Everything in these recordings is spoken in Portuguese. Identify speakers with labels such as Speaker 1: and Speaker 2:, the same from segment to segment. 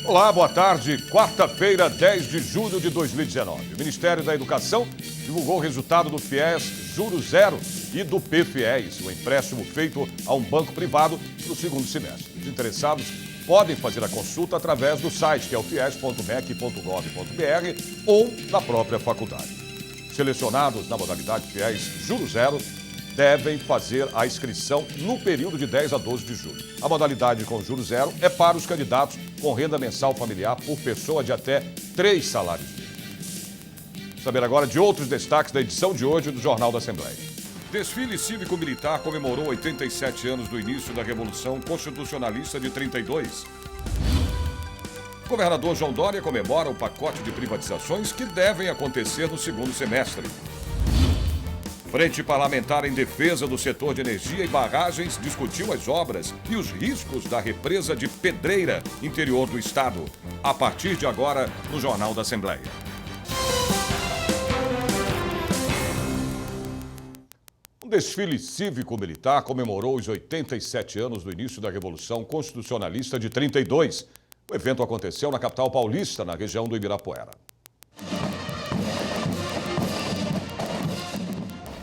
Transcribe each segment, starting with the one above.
Speaker 1: Olá, boa tarde. Quarta-feira, 10 de julho de 2019. O Ministério da Educação divulgou o resultado do FIES Juro Zero e do PFIES, o empréstimo feito a um banco privado no segundo semestre. Os interessados podem fazer a consulta através do site, que é o fies.mec.gov.br ou da própria faculdade. Selecionados na modalidade FIES Juro Zero, devem fazer a inscrição no período de 10 a 12 de julho. A modalidade com juros zero é para os candidatos com renda mensal familiar por pessoa de até 3 salários mínimos. Saber agora de outros destaques da edição de hoje do Jornal da Assembleia. Desfile cívico-militar comemorou 87 anos do início da Revolução Constitucionalista de 32. O governador João Dória comemora o pacote de privatizações que devem acontecer no segundo semestre. Frente Parlamentar em Defesa do Setor de Energia e Barragens discutiu as obras e os riscos da represa de Pedreira, interior do estado. A partir de agora, no Jornal da Assembleia. Um desfile cívico-militar comemorou os 87 anos do início da Revolução Constitucionalista de 32. O evento aconteceu na capital paulista, na região do Ibirapuera.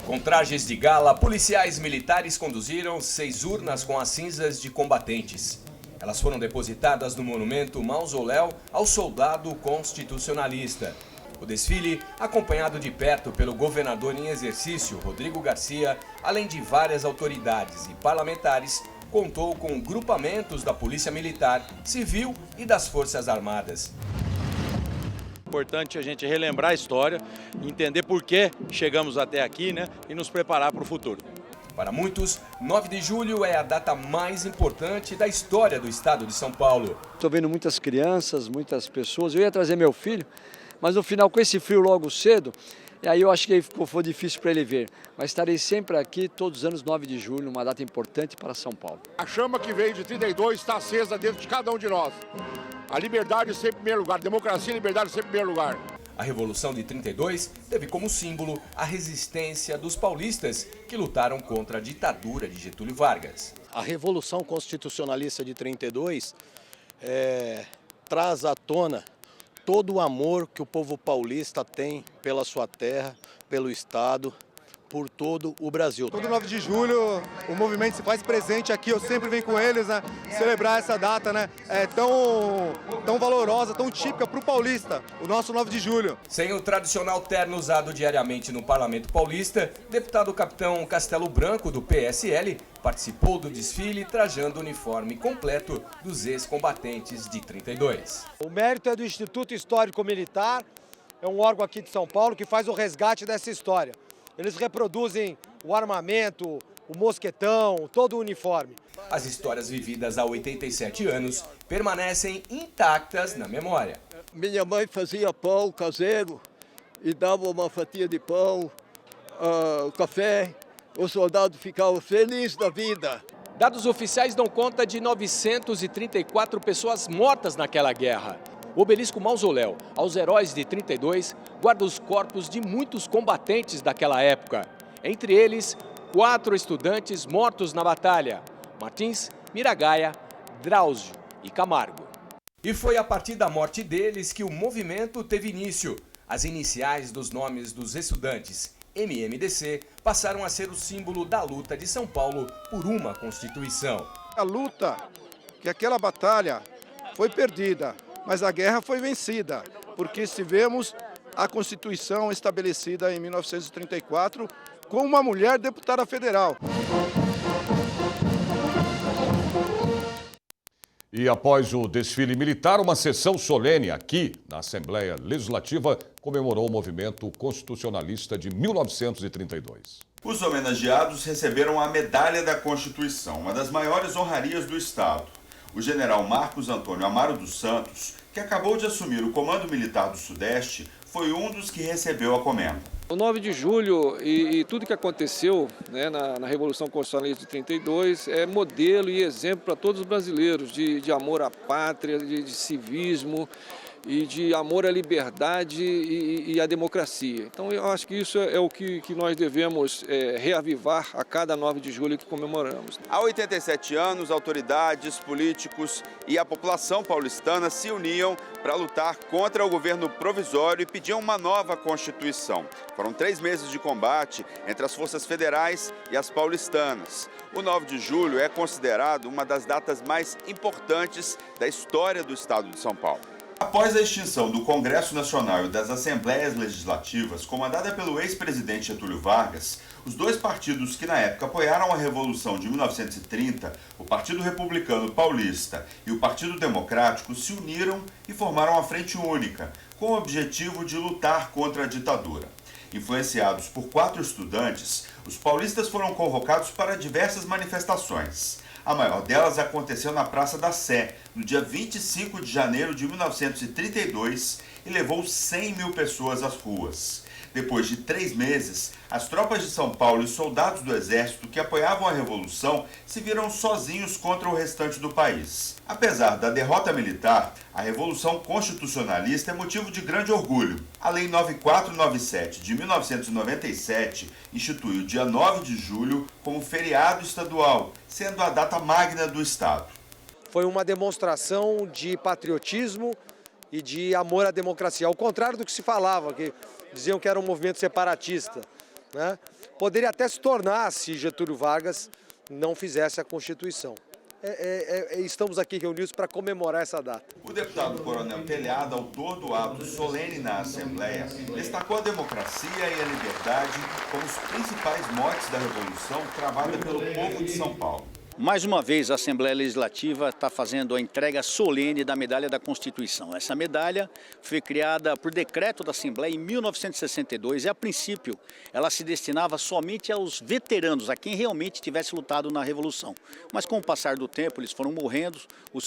Speaker 2: Com trajes de gala, policiais militares conduziram 6 urnas com as cinzas de combatentes. Elas foram depositadas no monumento Mausoléu ao Soldado Constitucionalista. O desfile, acompanhado de perto pelo governador em exercício, Rodrigo Garcia, além de várias autoridades e parlamentares, contou com grupamentos da Polícia Militar, Civil e das Forças Armadas.
Speaker 3: Importante a gente relembrar a história, entender por que chegamos até aqui, né, e nos preparar para o futuro.
Speaker 2: Para muitos, 9 de julho é a data mais importante da história do estado de São Paulo.
Speaker 4: Estou vendo muitas crianças, muitas pessoas. Eu ia trazer meu filho, mas no final, com esse frio logo cedo, aí eu acho que foi difícil para ele ver. Mas estarei sempre aqui, todos os anos 9 de julho, uma data importante para São Paulo.
Speaker 5: A chama que veio de 32 está acesa dentro de cada um de nós. A liberdade sempre em primeiro lugar, democracia e liberdade sempre em primeiro lugar.
Speaker 2: A Revolução de 32 teve como símbolo a resistência dos paulistas que lutaram contra a ditadura de Getúlio Vargas.
Speaker 6: A Revolução Constitucionalista de 32 traz à tona todo o amor que o povo paulista tem pela sua terra, pelo Estado, por todo o Brasil.
Speaker 7: Todo 9 de julho o movimento se faz presente aqui, eu sempre venho com eles, né, celebrar essa data, né, tão valorosa, tão típica para o paulista, o nosso 9 de julho.
Speaker 2: Sem o tradicional terno usado diariamente no Parlamento Paulista, deputado capitão Castelo Branco, do PSL, participou do desfile trajando o uniforme completo dos ex-combatentes de 32.
Speaker 8: O mérito é do Instituto Histórico Militar, é um órgão aqui de São Paulo que faz o resgate dessa história. Eles reproduzem o armamento, o mosquetão, todo o uniforme.
Speaker 2: As histórias vividas há 87 anos permanecem intactas na memória.
Speaker 9: Minha mãe fazia pão caseiro e dava uma fatia de pão, café. O soldado ficava feliz da vida.
Speaker 10: Dados oficiais dão conta de 934 pessoas mortas naquela guerra. O obelisco Mausoléu aos heróis de 32 guarda os corpos de muitos combatentes daquela época. Entre eles, 4 estudantes mortos na batalha: Martins, Miragaia, Drauzio e Camargo.
Speaker 2: E foi a partir da morte deles que o movimento teve início. As iniciais dos nomes dos estudantes, MMDC, passaram a ser o símbolo da luta de São Paulo por uma Constituição.
Speaker 7: A luta, que aquela batalha foi perdida, mas a guerra foi vencida, porque tivemos a Constituição estabelecida em 1934 com uma mulher deputada federal.
Speaker 1: E após o desfile militar, uma sessão solene aqui na Assembleia Legislativa comemorou o movimento constitucionalista de 1932.
Speaker 11: Os homenageados receberam a Medalha da Constituição, uma das maiores honrarias do Estado. O general Marcos Antônio Amaro dos Santos, que acabou de assumir o Comando Militar do Sudeste, foi um dos que recebeu a comenda.
Speaker 12: O 9 de julho e tudo que aconteceu, né, na Revolução Constitucionalista de 32 é modelo e exemplo para todos os brasileiros de amor à pátria, de civismo, e de amor à liberdade e à democracia. Então eu acho que isso é o que nós devemos reavivar a cada 9 de julho que comemoramos.
Speaker 11: Há 87 anos, autoridades, políticos e a população paulistana se uniam para lutar contra o governo provisório e pediam uma nova Constituição. Foram 3 meses de combate entre as forças federais e as paulistanas. O 9 de julho é considerado uma das datas mais importantes da história do estado de São Paulo. Após a extinção do Congresso Nacional e das Assembleias Legislativas, comandada pelo ex-presidente Getúlio Vargas, os 2 partidos que na época apoiaram a Revolução de 1930, o Partido Republicano Paulista e o Partido Democrático, se uniram e formaram a Frente Única, com o objetivo de lutar contra a ditadura. Influenciados por 4 estudantes, os paulistas foram convocados para diversas manifestações. A maior delas aconteceu na Praça da Sé, no dia 25 de janeiro de 1932 e levou 100 mil pessoas às ruas. Depois de 3 meses, as tropas de São Paulo e soldados do Exército que apoiavam a Revolução se viram sozinhos contra o restante do país. Apesar da derrota militar, a Revolução Constitucionalista é motivo de grande orgulho. A Lei 9497 de 1997 institui o dia 9 de julho como feriado estadual, sendo a data magna do Estado.
Speaker 8: Foi uma demonstração de patriotismo e de amor à democracia, ao contrário do que se falava, que diziam que era um movimento separatista, né? Poderia até se tornar se Getúlio Vargas não fizesse a Constituição. Estamos aqui reunidos para comemorar essa data.
Speaker 11: O deputado Coronel Telhado, autor do ato solene na Assembleia, destacou a democracia e a liberdade como os principais motes da Revolução travada pelo povo de São Paulo.
Speaker 13: Mais uma vez, a Assembleia Legislativa está fazendo a entrega solene da Medalha da Constituição. Essa medalha foi criada por decreto da Assembleia em 1962 e, a princípio, ela se destinava somente aos veteranos, a quem realmente tivesse lutado na Revolução. Mas, com o passar do tempo, eles foram morrendo, os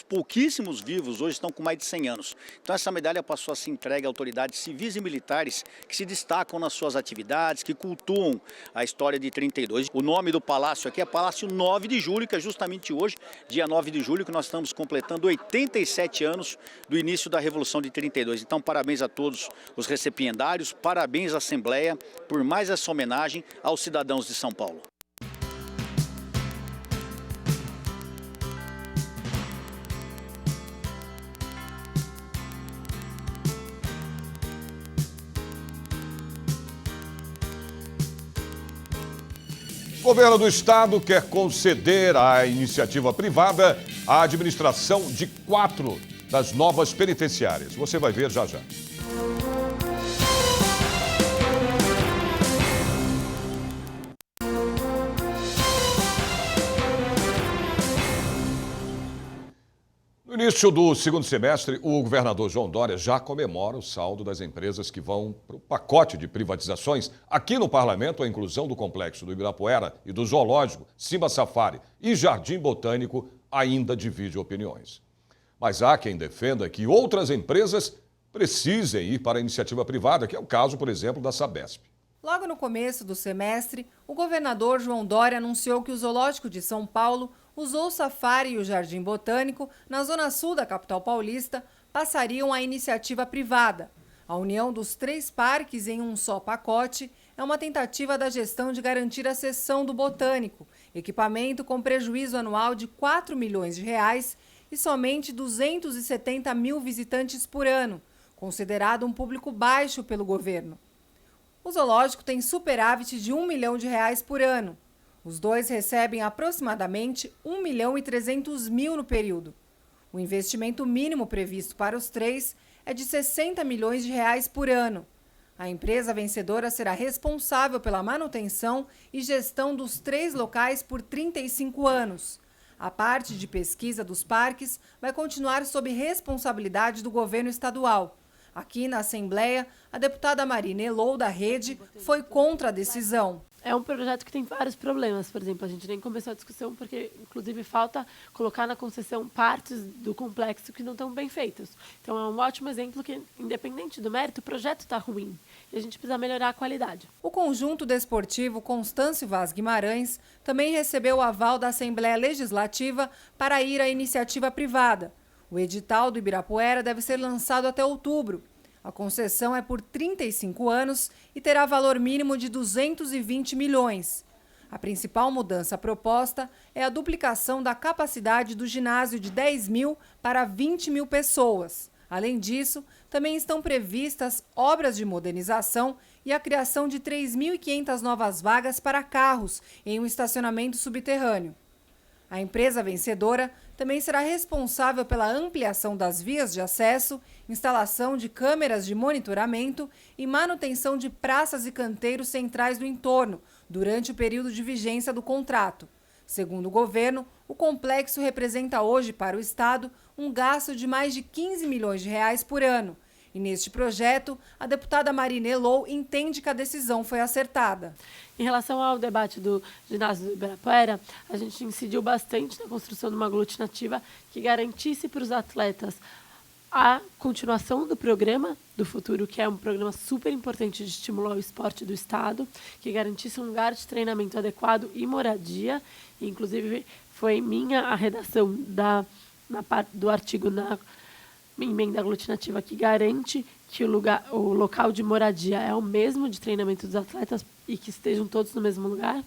Speaker 13: pouquíssimos vivos hoje estão com mais de 100 anos. Então, essa medalha passou a ser entregue a autoridades civis e militares que se destacam nas suas atividades, que cultuam a história de 32. O nome do palácio aqui é Palácio 9 de julho, que é justamente hoje, dia 9 de julho, que nós estamos completando 87 anos do início da Revolução de 32. Então, parabéns a todos os recipiendários, parabéns à Assembleia por mais essa homenagem aos cidadãos de São Paulo.
Speaker 1: O governo do estado quer conceder à iniciativa privada a administração de 4 das novas penitenciárias. Você vai ver já já. No início do segundo semestre, o governador João Dória já comemora o saldo das empresas que vão para o pacote de privatizações. Aqui no parlamento, a inclusão do complexo do Ibirapuera e do zoológico, Simba Safari e Jardim Botânico ainda divide opiniões. Mas há quem defenda que outras empresas precisem ir para a iniciativa privada, que é o caso, por exemplo, da Sabesp.
Speaker 14: Logo no começo do semestre, o governador João Dória anunciou que o Zoológico de São Paulo, o Zoo Safari e o Jardim Botânico, na zona sul da capital paulista, passariam à iniciativa privada. A união dos 3 parques em um só pacote é uma tentativa da gestão de garantir a cessão do Botânico, equipamento com prejuízo anual de R$ 4 milhões e somente 270 mil visitantes por ano, considerado um público baixo pelo governo. O zoológico tem superávit de R$ 1 milhão por ano. Os dois recebem aproximadamente R$ 1.300.000 no período. O investimento mínimo previsto para os 3 é de R$ 60 milhões por ano. A empresa vencedora será responsável pela manutenção e gestão dos 3 locais por 35 anos. A parte de pesquisa dos parques vai continuar sob responsabilidade do governo estadual. Aqui na Assembleia, a deputada Marina Elou, da Rede, foi contra a decisão.
Speaker 15: É um projeto que tem vários problemas, por exemplo, a gente nem começou a discussão porque, inclusive, falta colocar na concessão partes do complexo que não estão bem feitas. Então, é um ótimo exemplo que, independente do mérito, o projeto está ruim e a gente precisa melhorar a qualidade.
Speaker 14: O conjunto desportivo Constâncio Vaz Guimarães também recebeu o aval da Assembleia Legislativa para ir à iniciativa privada. O edital do Ibirapuera deve ser lançado até outubro. A concessão é por 35 anos e terá valor mínimo de 220 milhões. A principal mudança proposta é a duplicação da capacidade do ginásio de 10 mil para 20 mil pessoas. Além disso, também estão previstas obras de modernização e a criação de 3.500 novas vagas para carros em um estacionamento subterrâneo. A empresa vencedora também será responsável pela ampliação das vias de acesso, instalação de câmeras de monitoramento e manutenção de praças e canteiros centrais do entorno durante o período de vigência do contrato. Segundo o governo, o complexo representa hoje para o Estado um gasto de mais de 15 milhões de reais por ano. E neste projeto, a deputada Marina Elou entende que a decisão foi acertada.
Speaker 15: Em relação ao debate do ginásio do Ibirapuera, a gente incidiu bastante na construção de uma aglutinativa que garantisse para os atletas a continuação do programa do futuro, que é um programa super importante de estimular o esporte do Estado, que garantisse um lugar de treinamento adequado e moradia. E, inclusive, foi minha a redação na parte do artigo na emenda aglutinativa que garante que o local de moradia é o mesmo de treinamento dos atletas e que estejam todos no mesmo lugar.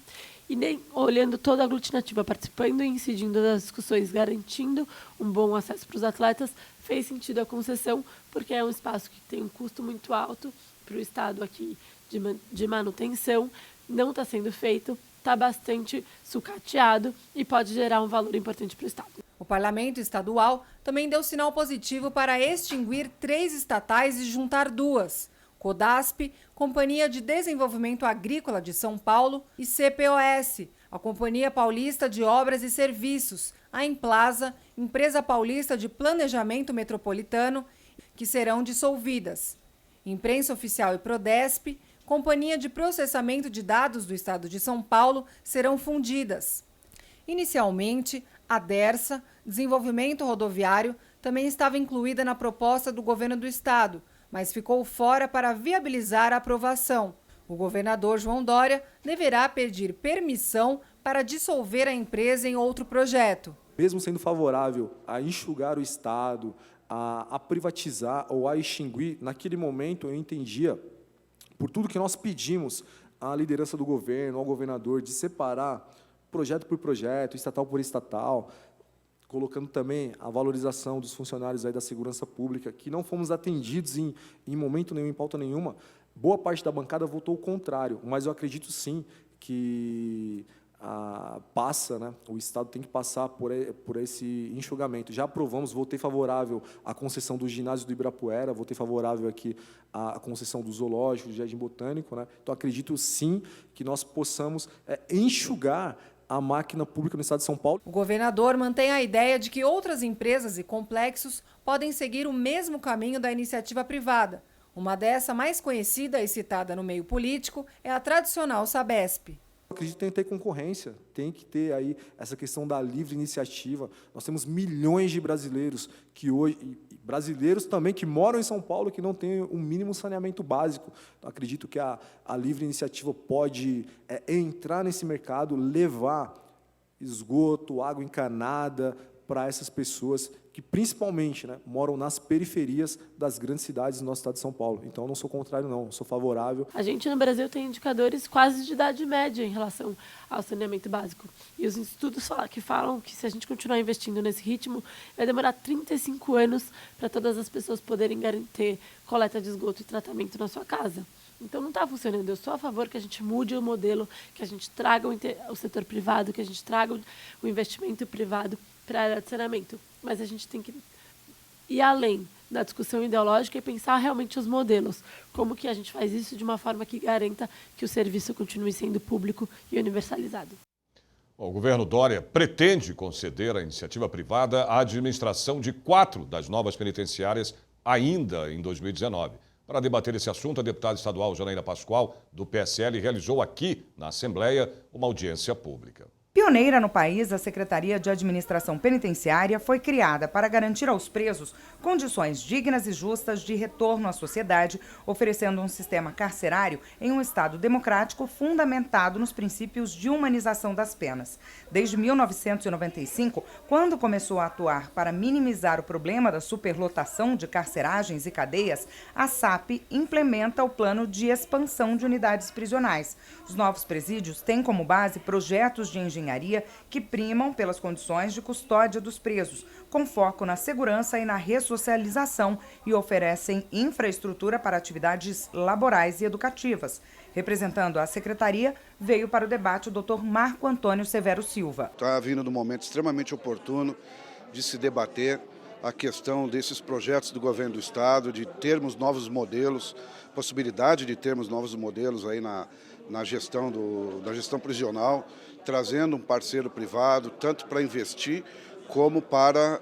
Speaker 15: E nem olhando toda a aglutinativa, participando e incidindo das discussões, garantindo um bom acesso para os atletas, fez sentido a concessão, porque é um espaço que tem um custo muito alto para o Estado aqui de manutenção, não está sendo feito, está bastante sucateado e pode gerar um valor importante para o Estado.
Speaker 14: O Parlamento Estadual também deu sinal positivo para extinguir 3 estatais e juntar 2. Codasp, Companhia de Desenvolvimento Agrícola de São Paulo, e CPOS, a Companhia Paulista de Obras e Serviços, a Emplasa, Empresa Paulista de Planejamento Metropolitano, que serão dissolvidas. Imprensa Oficial e Prodesp, Companhia de Processamento de Dados do Estado de São Paulo, serão fundidas. Inicialmente, a DERSA, Desenvolvimento Rodoviário, também estava incluída na proposta do governo do Estado, mas ficou fora para viabilizar a aprovação. O governador João Dória deverá pedir permissão para dissolver a empresa em outro projeto.
Speaker 16: Mesmo sendo favorável a enxugar o Estado, a privatizar ou a extinguir, naquele momento eu entendia, por tudo que nós pedimos à liderança do governo, ao governador, de separar projeto por projeto, estatal por estatal, colocando também a valorização dos funcionários aí da segurança pública, que não fomos atendidos em momento nenhum, em pauta nenhuma. Boa parte da bancada votou o contrário, mas eu acredito sim que o Estado tem que passar por esse enxugamento. Já aprovamos, votei favorável à concessão do ginásio do Ibirapuera, votei favorável aqui à concessão do zoológico, do Jardim Botânico, né? Então, acredito sim que nós possamos enxugar a máquina pública no Estado de São Paulo.
Speaker 14: O governador mantém a ideia de que outras empresas e complexos podem seguir o mesmo caminho da iniciativa privada. Uma dessa, mais conhecida e citada no meio político, é a tradicional Sabesp.
Speaker 16: Eu acredito que tem que ter concorrência, tem que ter aí essa questão da livre iniciativa. Nós temos milhões de brasileiros que hoje, brasileiros também que moram em São Paulo, que não têm um mínimo saneamento básico. Então, acredito que a livre iniciativa pode entrar nesse mercado, levar esgoto, água encanada para essas pessoas que, principalmente, né, moram nas periferias das grandes cidades do nosso estado de São Paulo. Então, eu não sou contrário, não, sou favorável.
Speaker 15: A gente, no Brasil, tem indicadores quase de idade média em relação ao saneamento básico. E os estudos falam que, se a gente continuar investindo nesse ritmo, vai demorar 35 anos para todas as pessoas poderem garantir coleta de esgoto e tratamento na sua casa. Então, não está funcionando. Eu sou a favor que a gente mude o modelo, que a gente traga o setor privado, que a gente traga o investimento privado para a área de saneamento. Mas a gente tem que ir além da discussão ideológica e pensar realmente os modelos. Como que a gente faz isso de uma forma que garanta que o serviço continue sendo público e universalizado.
Speaker 1: O governo Dória pretende conceder à iniciativa privada a administração de 4 das novas penitenciárias ainda em 2019. Para debater esse assunto, a deputada estadual Janaína Pascoal, do PSL, realizou aqui na Assembleia uma audiência pública.
Speaker 17: Pioneira no país, a Secretaria de Administração Penitenciária foi criada para garantir aos presos condições dignas e justas de retorno à sociedade, oferecendo um sistema carcerário em um Estado democrático fundamentado nos princípios de humanização das penas. Desde 1995, quando começou a atuar para minimizar o problema da superlotação de carceragens e cadeias, a SAP implementa o plano de expansão de unidades prisionais. Os novos presídios têm como base projetos de engenharia que primam pelas condições de custódia dos presos, com foco na segurança e na ressocialização, e oferecem infraestrutura para atividades laborais e educativas. Representando a Secretaria, veio para o debate o Dr. Marco Antônio Severo Silva.
Speaker 18: Está vindo num momento extremamente oportuno de se debater a questão desses projetos do governo do Estado, de termos novos modelos, possibilidade de termos novos modelos aí na gestão prisional, trazendo um parceiro privado, tanto para investir como para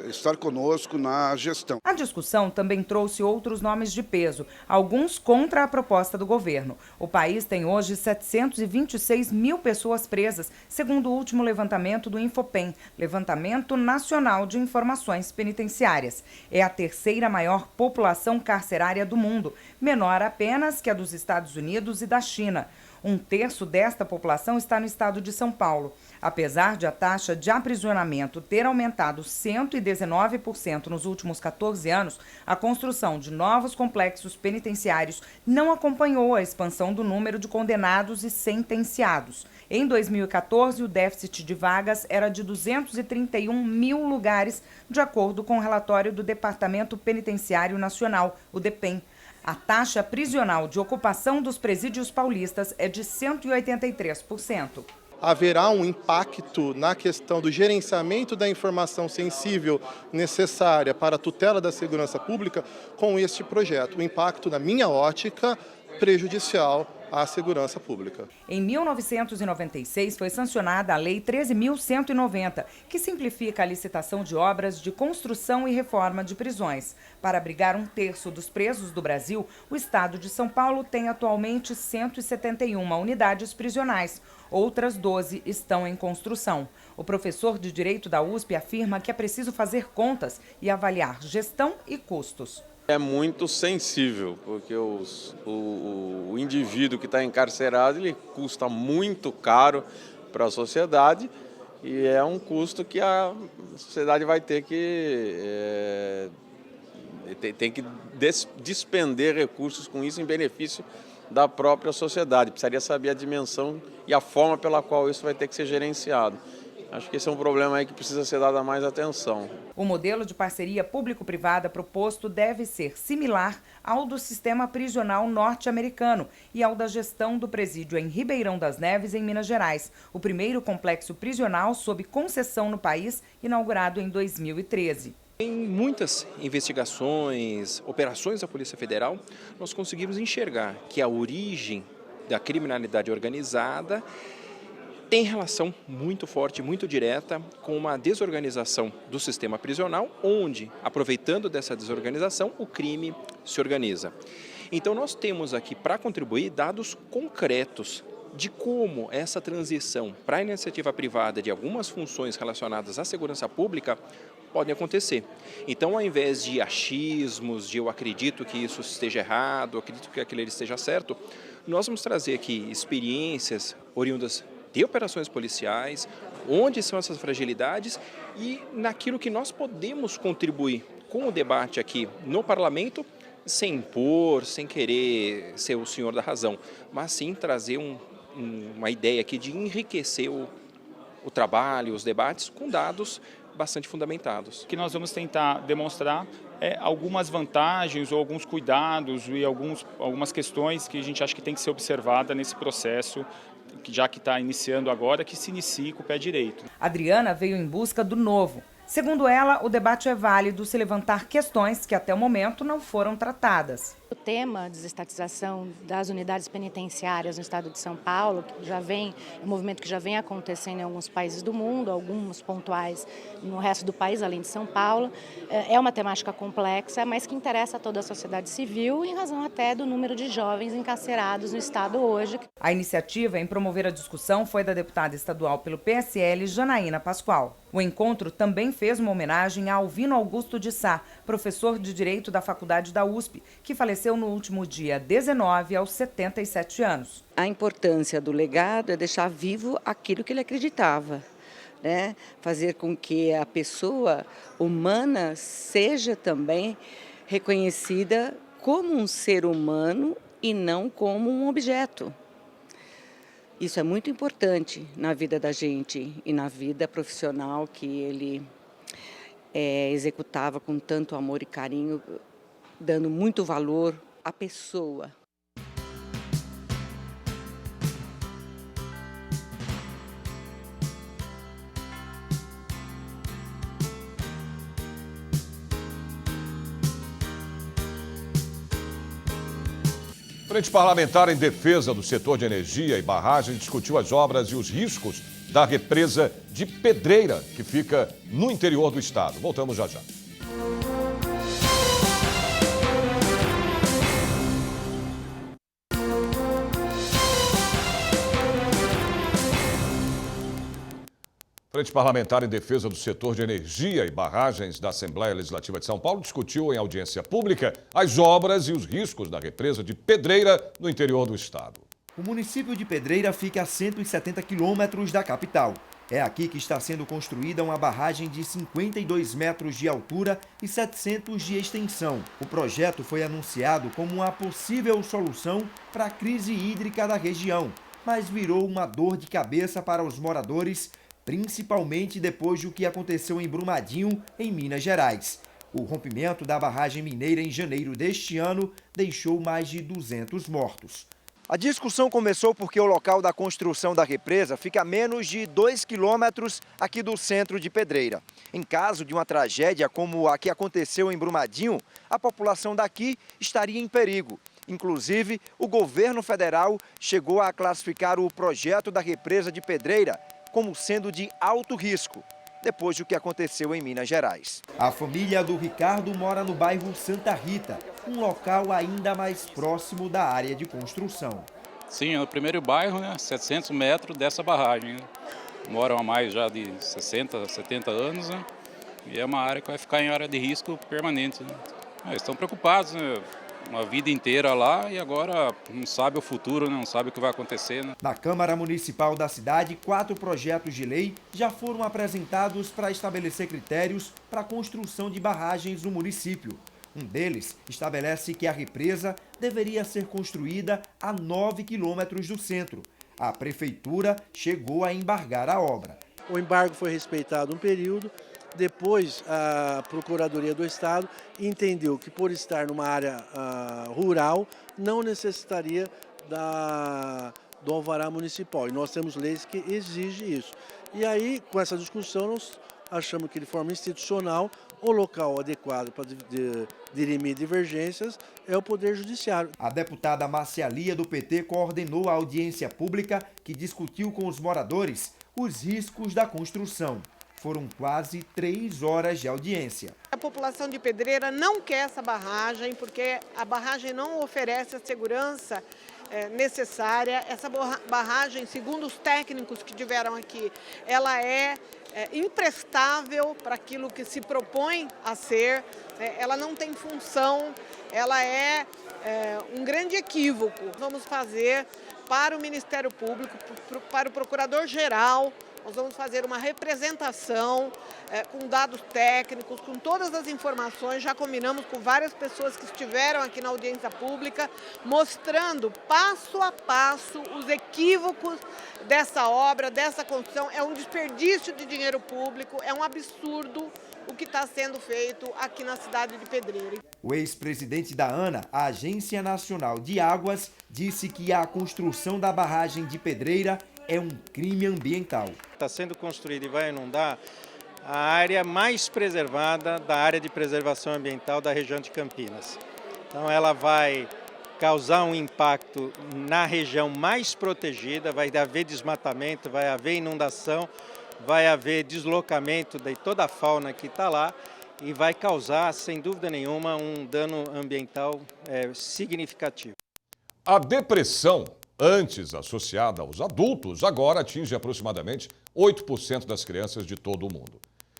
Speaker 18: estar conosco na gestão.
Speaker 17: A discussão também trouxe outros nomes de peso, alguns contra a proposta do governo. O país tem hoje 726 mil pessoas presas, segundo o último levantamento do Infopem, Levantamento Nacional de Informações Penitenciárias. É a terceira maior população carcerária do mundo, menor apenas que a dos Estados Unidos e da China. Um terço desta população está no estado de São Paulo. Apesar de a taxa de aprisionamento ter aumentado 119% nos últimos 14 anos, a construção de novos complexos penitenciários não acompanhou a expansão do número de condenados e sentenciados. Em 2014, o déficit de vagas era de 231 mil lugares, de acordo com o relatório do Departamento Penitenciário Nacional, o DEPEN. A taxa prisional de ocupação dos presídios paulistas é de 183%.
Speaker 19: Haverá um impacto na questão do gerenciamento da informação sensível necessária para a tutela da segurança pública com este projeto. O impacto, na minha ótica, prejudicial à segurança pública.
Speaker 17: Em 1996 foi sancionada a Lei 13.190, que simplifica a licitação de obras de construção e reforma de prisões. Para abrigar um terço dos presos do Brasil, o estado de São Paulo tem atualmente 171 unidades prisionais. Outras 12 estão em construção. O professor de Direito da USP afirma que é preciso fazer contas e avaliar gestão e custos.
Speaker 3: É muito sensível, porque o indivíduo que está encarcerado, ele custa muito caro para a sociedade e é um custo que a sociedade vai ter que despender recursos com isso em benefício da própria sociedade. Precisaria saber a dimensão e a forma pela qual isso vai ter que ser gerenciado. Acho que esse é um problema aí que precisa ser dada mais atenção.
Speaker 17: O modelo de parceria público-privada proposto deve ser similar ao do sistema prisional norte-americano e ao da gestão do presídio em Ribeirão das Neves, em Minas Gerais, o primeiro complexo prisional sob concessão no país, inaugurado em 2013.
Speaker 10: Em muitas investigações, operações da Polícia Federal, nós conseguimos enxergar que a origem da criminalidade organizada tem relação muito forte, muito direta com uma desorganização do sistema prisional, onde, aproveitando dessa desorganização, o crime se organiza. Então nós temos aqui, para contribuir, dados concretos de como essa transição para a iniciativa privada de algumas funções relacionadas à segurança pública podem acontecer. Então, ao invés de achismos, de eu acredito que isso esteja errado, acredito que aquilo esteja certo, nós vamos trazer aqui experiências oriundas de operações policiais, onde são essas fragilidades e naquilo que nós podemos contribuir com o debate aqui no Parlamento, sem impor, sem querer ser o senhor da razão, mas sim trazer uma ideia aqui de enriquecer o trabalho, os debates com dados bastante fundamentados.
Speaker 20: O que nós vamos tentar demonstrar é algumas vantagens ou alguns cuidados e algumas questões que a gente acha que tem que ser observada nesse processo, já que está iniciando agora, que se inicie com o pé direito.
Speaker 17: Adriana veio em busca do novo. Segundo ela, o debate é válido se levantar questões que até o momento não foram tratadas.
Speaker 21: sistema de desestatização das unidades penitenciárias no estado de São Paulo, que já vem, é um movimento que já vem acontecendo em alguns países do mundo, alguns pontuais no resto do país, além de São Paulo. É uma temática complexa, mas que interessa a toda a sociedade civil, em razão até do número de jovens encarcerados no estado hoje.
Speaker 17: A iniciativa em promover a discussão foi da deputada estadual pelo PSL, Janaína Pascoal. O encontro também fez uma homenagem a Alvino Augusto de Sá, professor de Direito da Faculdade da USP, que faleceu no último dia 19, aos 77 anos.
Speaker 22: A importância do legado é deixar vivo aquilo que ele acreditava, né? Fazer com que a pessoa humana seja também reconhecida como um ser humano e não como um objeto. Isso é muito importante na vida da gente e na vida profissional que ele executava com tanto amor e carinho, dando muito valor à pessoa.
Speaker 1: Frente Parlamentar em Defesa do Setor de Energia e Barragem discutiu as obras e os riscos da represa de Pedreira, que fica no interior do estado. Voltamos já já. Frente Parlamentar em Defesa do Setor de Energia e Barragens da Assembleia Legislativa de São Paulo discutiu em audiência pública as obras e os riscos da represa de Pedreira no interior do estado.
Speaker 23: O município de Pedreira fica a 170 quilômetros da capital. É aqui que está sendo construída uma barragem de 52 metros de altura e 700 de extensão. O projeto foi anunciado como uma possível solução para a crise hídrica da região, mas virou uma dor de cabeça para os moradores, principalmente depois do que aconteceu em Brumadinho, em Minas Gerais. O rompimento da barragem mineira em janeiro deste ano deixou mais de 200 mortos.
Speaker 24: A discussão começou porque o local da construção da represa fica a menos de 2 quilômetros aqui do centro de Pedreira. Em caso de uma tragédia como a que aconteceu em Brumadinho, a população daqui estaria em perigo. Inclusive, o governo federal chegou a classificar o projeto da represa de Pedreira como sendo de alto risco, depois do que aconteceu em Minas Gerais.
Speaker 23: A família do Ricardo mora no bairro Santa Rita, um local ainda mais próximo da área de construção.
Speaker 25: Sim, é o primeiro bairro, né, 700 metros dessa barragem. Né? Moram há mais já de 60, 70 anos, né? E é uma área que vai ficar em área de risco permanente. Né? Eles estão preocupados, né? Uma vida inteira lá e agora não sabe o futuro, não sabe o que vai acontecer. Né?
Speaker 23: Na Câmara Municipal da cidade, 4 projetos de lei já foram apresentados para estabelecer critérios para a construção de barragens no município. Um deles estabelece que a represa deveria ser construída a 9 quilômetros do centro. A prefeitura chegou a embargar a obra.
Speaker 26: O embargo foi respeitado um período. Depois, a Procuradoria do Estado entendeu que, por estar numa área rural, não necessitaria do alvará municipal. E nós temos leis que exigem isso. E aí, com essa discussão, nós achamos que, de forma institucional, o local adequado para dirimir divergências é o Poder Judiciário.
Speaker 23: A deputada Márcia Lia, do PT, coordenou a audiência pública que discutiu com os moradores os riscos da construção. Foram quase 3 horas de audiência.
Speaker 27: A população de Pedreira não quer essa barragem, porque a barragem não oferece a segurança necessária. Essa barragem, segundo os técnicos que tiveram aqui, ela é imprestável para aquilo que se propõe a ser. Ela não tem função, ela é um grande equívoco. Vamos fazer para o Ministério Público, para o Procurador-Geral, nós vamos fazer uma representação com dados técnicos, com todas as informações. Já combinamos com várias pessoas que estiveram aqui na audiência pública, mostrando passo a passo os equívocos dessa obra, dessa construção. É um desperdício de dinheiro público, é um absurdo o que está sendo feito aqui na cidade de Pedreira.
Speaker 23: O ex-presidente da ANA, a Agência Nacional de Águas, disse que a construção da barragem de Pedreira é um crime ambiental.
Speaker 28: Está sendo construída e vai inundar a área mais preservada da área de preservação ambiental da região de Campinas. Então ela vai causar um impacto na região mais protegida, vai haver desmatamento, vai haver inundação, vai haver deslocamento de toda a fauna que está lá e vai causar, sem dúvida nenhuma, um dano ambiental significativo.
Speaker 1: A depressão, antes associada aos adultos, agora atinge aproximadamente 8% das crianças de todo o mundo.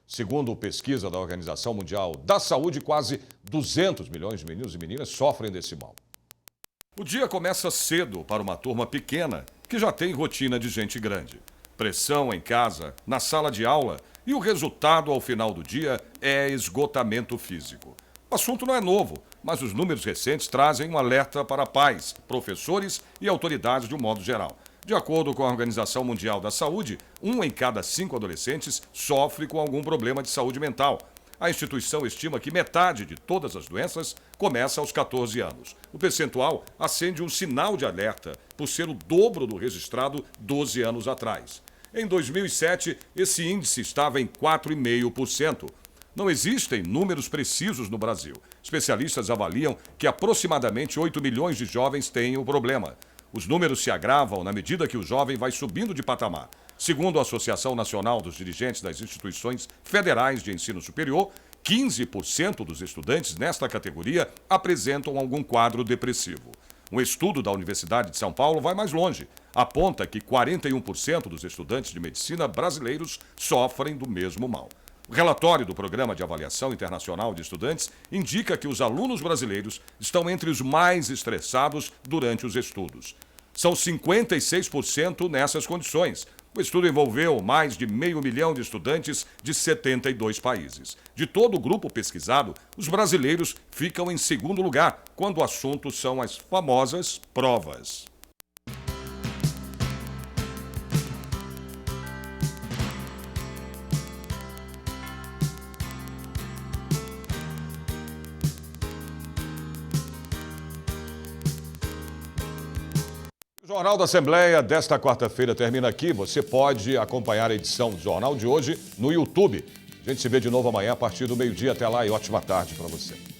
Speaker 1: Segundo pesquisa da Organização Mundial da Saúde, quase 200 milhões de meninos e meninas sofrem desse mal. O dia começa cedo para uma turma pequena que já tem rotina de gente grande. Pressão em casa, na sala de aula e o resultado ao final do dia é esgotamento físico. O assunto não é novo, mas os números recentes trazem um alerta para pais, professores e autoridades de um modo geral. De acordo com a Organização Mundial da Saúde, 1 em cada 5 adolescentes sofre com algum problema de saúde mental. A instituição estima que metade de todas as doenças começa aos 14 anos. O percentual acende um sinal de alerta por ser o dobro do registrado 12 anos atrás. Em 2007, esse índice estava em 4,5%. Não existem números precisos no Brasil. Especialistas avaliam que aproximadamente 8 milhões de jovens têm o problema. Os números se agravam na medida que o jovem vai subindo de patamar. Segundo a Associação Nacional dos Dirigentes das Instituições Federais de Ensino Superior, 15% dos estudantes nesta categoria apresentam algum quadro depressivo. Um estudo da Universidade de São Paulo vai mais longe. Aponta que 41% dos estudantes de medicina brasileiros sofrem do mesmo mal. O relatório do Programa de Avaliação Internacional de Estudantes indica que os alunos brasileiros estão entre os mais estressados durante os estudos. São 56% nessas condições. O estudo envolveu mais de 500 mil de estudantes de 72 países. De todo o grupo pesquisado, os brasileiros ficam em segundo lugar, quando o assunto são as famosas provas. O Jornal da Assembleia desta quarta-feira termina aqui. Você pode acompanhar a edição do Jornal de hoje no YouTube. A gente se vê de novo amanhã a partir do meio-dia. Até lá e ótima tarde para você.